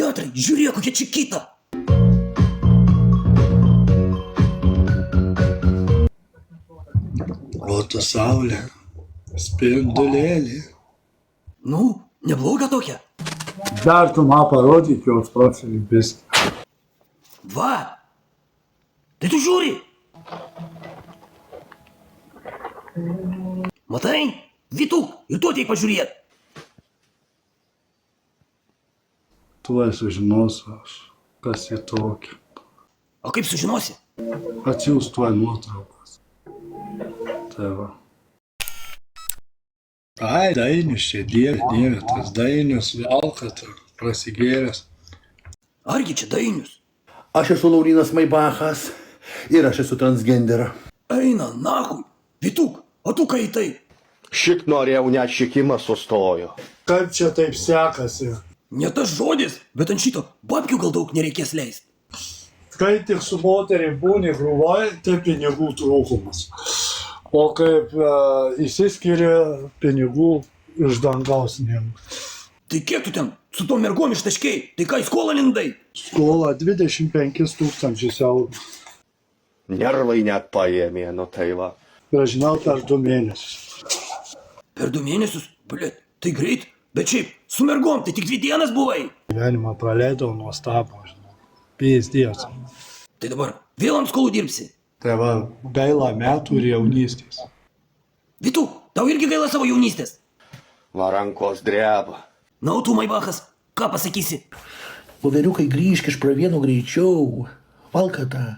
Piotrai, žiūrėk, kokia čikita. O tu saulė, spindulėlį. Nu, nebloga tokia. Dar tu man parodyk jos profilį biskį. Va. Tai tu žiūri. Matai? Vytuk, ir tu ateik pažiūrėt. Tuoj sužinosiu aš, kas jie tokia. O kaip sužinosi? Atsiūs tuoj nuotraukas. Tai va. Ai, Dainius čia, dieve, tas Dainius Valkata, prasigėręs. Argi čia Dainius? Aš esu Laurynas Maibachas ir aš esu transgendera. Eina, nahui. Vytuk, o tu kai tai? Šik norėjau, net šikimas sustojo. Kaip čia taip sekasi? Ne tas žodis, bet ant šito babkių gal daug nereikės leisti. Kai tik su moteriai būni krūvai, tai pinigų trūkumas. O kaip išsiskiria, pinigų iš dangaus nėra. Tai kiek tu ten su tom mergom ištaškei? Tai ką į skolą lindai? Skola 25 000 eurų. Nervai net paėmė, nu tai va. Gražinau per 2 mėnesius. Per 2 mėnesius? Blet, tai greit. Bet šiaip, su mergom tai tik 2 dienas buvai. Gyvenimą praleidau nuostabų, žinau. Pėsdės. Tai dabar vėl ant skolų dirbsi. Tai va, gaila metų ir jaunystės. Vytuk, tau irgi gaila savo jaunystės. Va rankos dreba. Na, o tu, Maibachas, ką pasakysi? Voveriukai, grįžk iš pravienų greičiau. Valkata.